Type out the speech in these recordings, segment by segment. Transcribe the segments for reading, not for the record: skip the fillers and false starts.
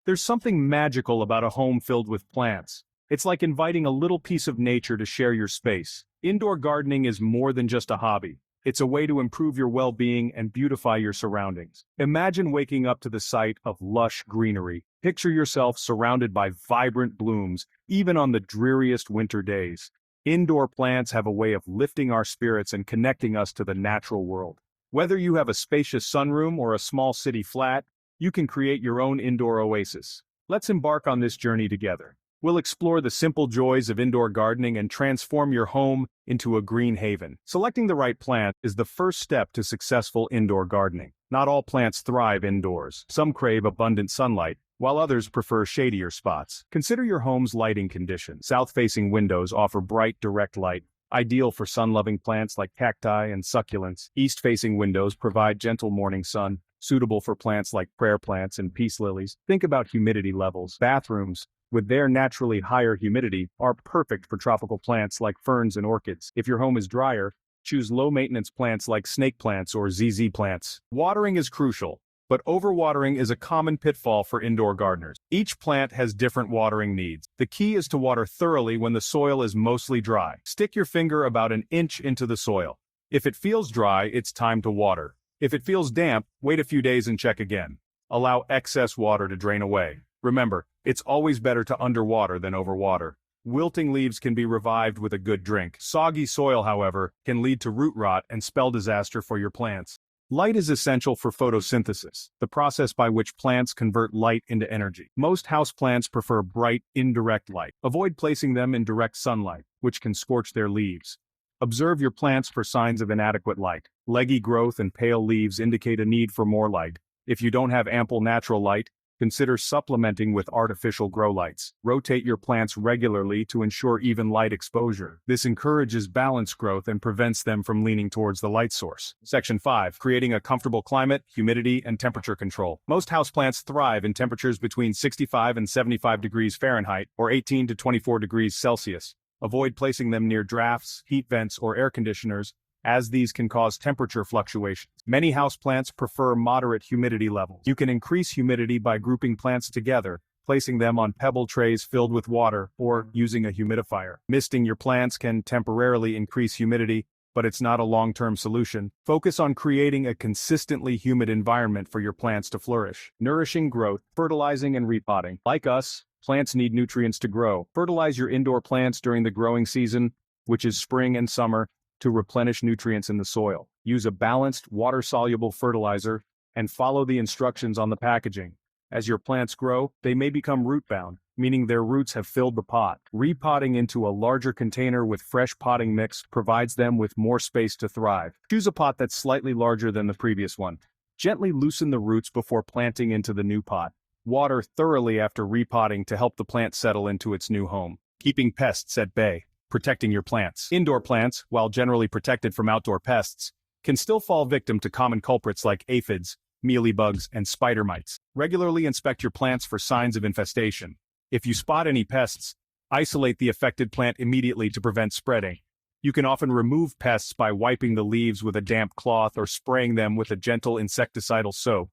There's something magical about a home filled with plants. It's like inviting a little piece of nature to share your space. Indoor gardening is more than just a hobby. It's a way to improve your well-being and beautify your surroundings. Imagine waking up to the sight of lush greenery. Picture yourself surrounded by vibrant blooms, even on the dreariest winter days. Indoor plants have a way of lifting our spirits and connecting us to the natural world. Whether you have a spacious sunroom or a small city flat, you can create your own indoor oasis. Let's embark on this journey together. We'll explore the simple joys of indoor gardening and transform your home into a green haven. Selecting the right plant is the first step to successful indoor gardening. Not all plants thrive indoors. Some crave abundant sunlight, while others prefer shadier spots. Consider your home's lighting conditions. South-facing windows offer bright, direct light, ideal for sun-loving plants like cacti and succulents. East-facing windows provide gentle morning sun, suitable for plants like prayer plants and peace lilies. Think about humidity levels. Bathrooms, with their naturally higher humidity, are perfect for tropical plants like ferns and orchids. If your home is drier, choose low-maintenance plants like snake plants or ZZ plants. Watering is crucial, but overwatering is a common pitfall for indoor gardeners. Each plant has different watering needs. The key is to water thoroughly when the soil is mostly dry. Stick your finger about an inch into the soil. If it feels dry, it's time to water. If it feels damp, wait a few days and check again. Allow excess water to drain away. Remember, it's always better to underwater than overwater. Wilting leaves can be revived with a good drink. Soggy soil, however, can lead to root rot and spell disaster for your plants. Light is essential for photosynthesis, the process by which plants convert light into energy. Most houseplants prefer bright, indirect light. Avoid placing them in direct sunlight, which can scorch their leaves. Observe your plants for signs of inadequate light. Leggy growth and pale leaves indicate a need for more light. If you don't have ample natural light, consider supplementing with artificial grow lights. Rotate your plants regularly to ensure even light exposure. This encourages balanced growth and prevents them from leaning towards the light source. Section 5. Creating a comfortable climate, humidity, and temperature control. Most houseplants thrive in temperatures between 65 and 75 degrees Fahrenheit, or 18 to 24 degrees Celsius. Avoid placing them near drafts, heat vents, or air conditioners, as these can cause temperature fluctuations. Many houseplants prefer moderate humidity levels. You can increase humidity by grouping plants together, placing them on pebble trays filled with water, or using a humidifier. Misting your plants can temporarily increase humidity, but it's not a long-term solution. Focus on creating a consistently humid environment for your plants to flourish. Nourishing growth, fertilizing and repotting. Like us, plants need nutrients to grow. Fertilize your indoor plants during the growing season, which is spring and summer, to replenish nutrients in the soil. Use a balanced, water-soluble fertilizer and follow the instructions on the packaging. As your plants grow, they may become root-bound, meaning their roots have filled the pot. Repotting into a larger container with fresh potting mix provides them with more space to thrive. Choose a pot that's slightly larger than the previous one. Gently loosen the roots before planting into the new pot. Water thoroughly after repotting to help the plant settle into its new home. Keeping pests at bay. Protecting your plants. Indoor plants, while generally protected from outdoor pests, can still fall victim to common culprits like aphids, mealybugs, and spider mites. Regularly inspect your plants for signs of infestation. If you spot any pests, isolate the affected plant immediately to prevent spreading. You can often remove pests by wiping the leaves with a damp cloth or spraying them with a gentle insecticidal soap.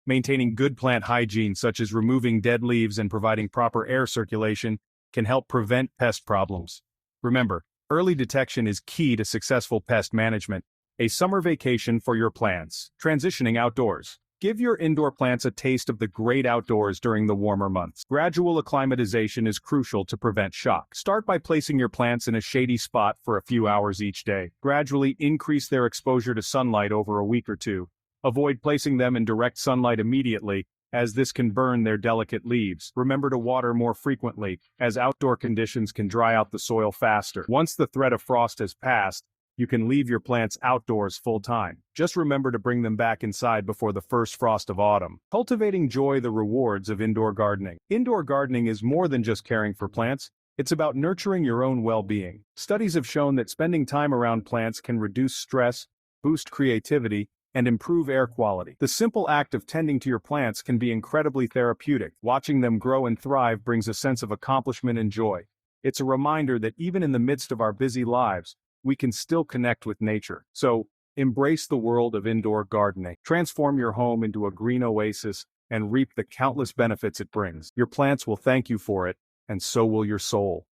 Maintaining good plant hygiene, such as removing dead leaves and providing proper air circulation, can help prevent pest problems. Remember, early detection is key to successful pest management. A summer vacation for your plants. Transitioning outdoors. Give your indoor plants a taste of the great outdoors during the warmer months. Gradual acclimatization is crucial to prevent shock. Start by placing your plants in a shady spot for a few hours each day. Gradually increase their exposure to sunlight over a week or two. Avoid placing them in direct sunlight immediately, as this can burn their delicate leaves. Remember to water more frequently, as outdoor conditions can dry out the soil faster. Once the threat of frost has passed, you can leave your plants outdoors full-time. Just remember to bring them back inside before the first frost of autumn. Cultivating joy, the rewards of indoor gardening. Indoor gardening is more than just caring for plants. It's about nurturing your own well-being. Studies have shown that spending time around plants can reduce stress, boost creativity, and improve air quality. The simple act of tending to your plants can be incredibly therapeutic. Watching them grow and thrive brings a sense of accomplishment and joy. It's a reminder that even in the midst of our busy lives, we can still connect with nature. So, embrace the world of indoor gardening. Transform your home into a green oasis and reap the countless benefits it brings. Your plants will thank you for it, and so will your soul.